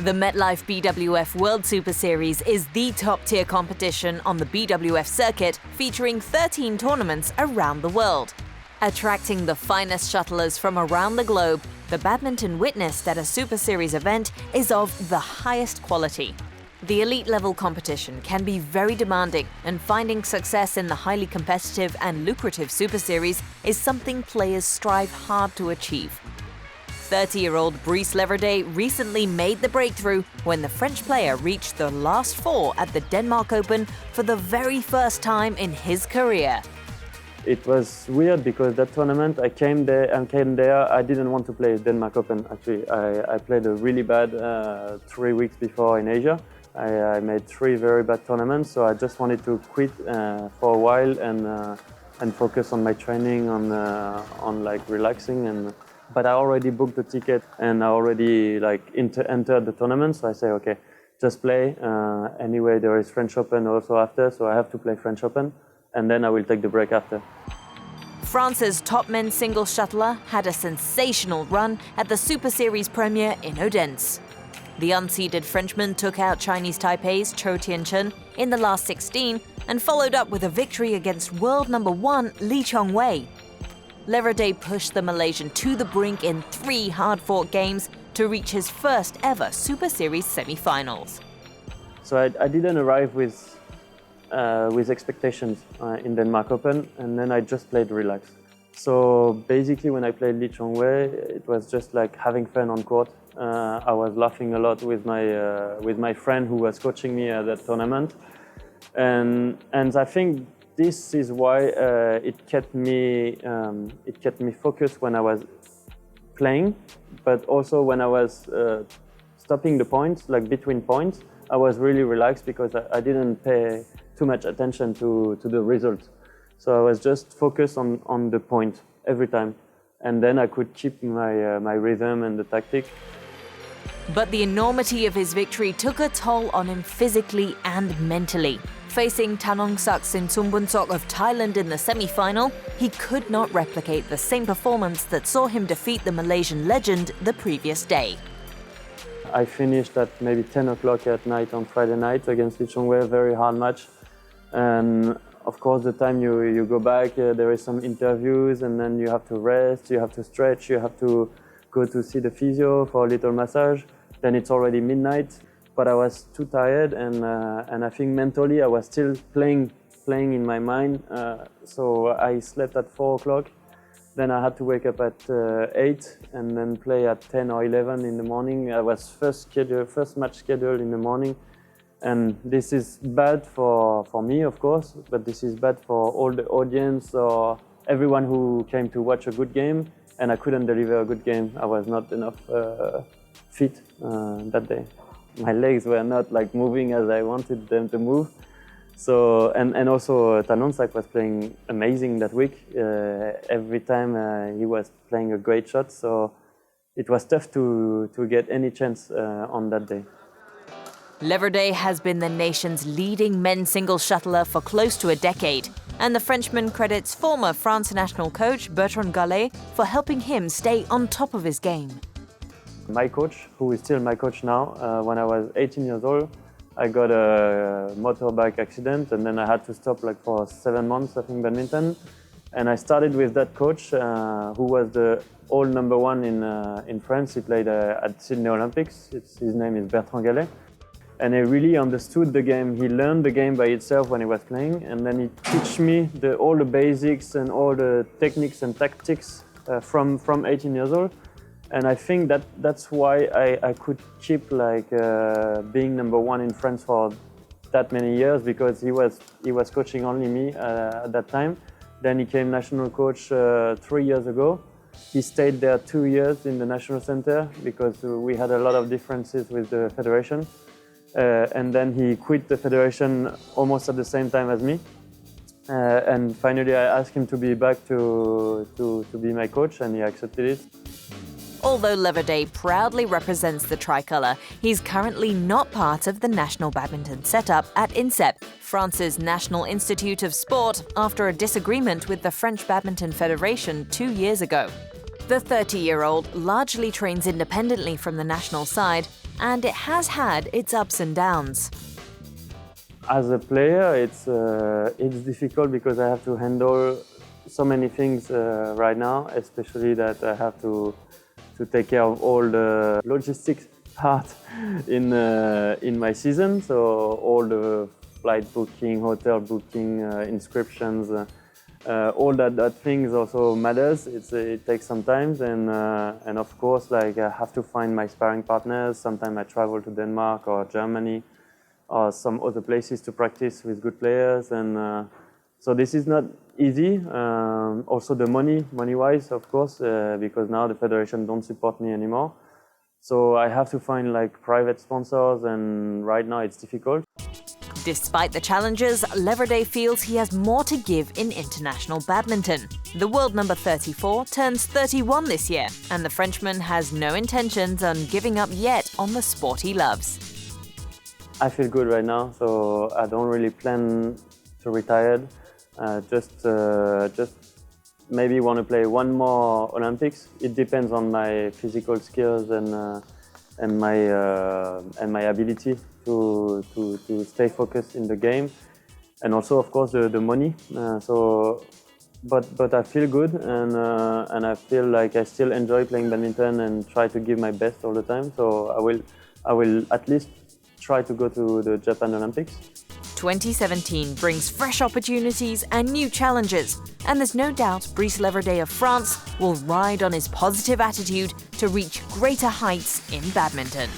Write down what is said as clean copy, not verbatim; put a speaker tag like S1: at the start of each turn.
S1: The MetLife BWF World Superseries is the top-tier competition on the BWF circuit, featuring 13 tournaments around the world. Attracting the finest shuttlers from around the globe, the badminton witnessed at a Superseries event is of the highest quality. The elite-level competition can be very demanding, and finding success in the highly competitive and lucrative Superseries is something players strive hard to achieve. 30-year-old Brice Leverdez recently made the breakthrough when the French player reached the last four at the Denmark Open for the very first time in his career.
S2: It was weird because that tournament, I came there, I didn't want to play Denmark Open actually. I played a really bad 3 weeks before in Asia. I made 3 very bad tournaments, so I just wanted to quit for a while and focus on my training, on like relaxing. But I already booked the ticket and I already entered the tournament, so I say, okay, just play. Anyway, there is French Open also after, so I have to play French Open, and then I will take the break after.
S1: France's top men's singles shuttler had a sensational run at the Superseries premiere in Odense. The unseeded Frenchman took out Chinese Taipei's Chou Tianchen in the last 16 and followed up with a victory against world number 1 Lee Chongwei. Leverdez pushed the Malaysian to the brink in 3 hard-fought games to reach his first ever Superseries semi-finals.
S2: So I didn't arrive with expectations in Denmark Open, and then I just played relaxed. So basically when I played Lee Chongwei, it was just like having fun on court. I was laughing a lot with my friend who was coaching me at that tournament. And I think this is why it kept me focused when I was playing, but also when I was stopping the points, like between points, I was really relaxed because I didn't pay too much attention to the result. So I was just focused on the point every time, and then I could keep my rhythm and the tactic.
S1: But the enormity of his victory took a toll on him physically and mentally. Facing Thanongsak Sinsumbunsok of Thailand in the semi-final, he could not replicate the same performance that saw him defeat the Malaysian legend the previous day.
S2: I finished at maybe 10 o'clock at night on Friday night against Lee Chongwei, a very hard match. And of course, the time you go back, there is some interviews, and then you have to rest, you have to stretch, you have to go to see the physio for a little massage. Then it's already midnight. But I was too tired, and I think mentally I was still playing in my mind. So I slept at 4 o'clock. Then I had to wake up at 8 and then play at 10 or 11 in the morning. I was first match scheduled in the morning. And this is bad for me, of course, but this is bad for all the audience or everyone who came to watch a good game. And I couldn't deliver a good game. I was not enough fit that day. My legs were not like moving as I wanted them to move. So, and also Thanongsak was playing amazing that week. Every time he was playing a great shot, so it was tough to get any chance on that day.
S1: Leverdez has been the nation's leading men's singles shuttler for close to a decade, and the Frenchman credits former France national coach Bertrand Gallet for helping him stay on top of his game.
S2: My coach, who is still my coach now, when I was 18 years old, I got a motorbike accident, and then I had to stop like for 7 months, I think, badminton. And I started with that coach, who was the old number 1 in France. He played at Sydney Olympics. His name is Bertrand Gallet. And he really understood the game. He learned the game by itself when he was playing, and then he taught me all the basics and all the techniques and tactics from 18 years old. And I think that's why I could keep being number 1 in France for that many years, because he was coaching only me at that time. Then he came national coach 3 years ago. He stayed there 2 years in the national center because we had a lot of differences with the federation. And then he quit the federation almost at the same time as me. And finally I asked him to be back to be my coach, and he accepted it.
S1: Although Leverdez proudly represents the tricolour, he's currently not part of the national badminton setup at INSEP, France's National Institute of Sport, after a disagreement with the French Badminton Federation 2 years ago. The 30-year-old largely trains independently from the national side, and it has had its ups and downs.
S2: As a player, it's difficult because I have to handle so many things right now, especially that I have to take care of all the logistics part in my season. So all the flight booking, hotel booking, inscriptions, all that things also matters. It takes some time, and of course, like I have to find my sparring partners. Sometimes I travel to Denmark or Germany or some other places to practice with good players, and so this is not easy. Also the money-wise, of course, because now the federation don't support me anymore. So I have to find like private sponsors, and right now it's difficult.
S1: Despite the challenges, Leverdez feels he has more to give in international badminton. The world number 34 turns 31 this year, and the Frenchman has no intentions on giving up yet on the sport he loves.
S2: I feel good right now, so I don't really plan to retire. Just maybe want to play one more Olympics. It depends on my physical skills and my ability to stay focused in the game, and also of course the money. But I feel good, and I feel like I still enjoy playing badminton and try to give my best all the time. So I will at least try to go to the Japan Olympics.
S1: 2017 brings fresh opportunities and new challenges, and there's no doubt Brice Leverdez of France will ride on his positive attitude to reach greater heights in badminton.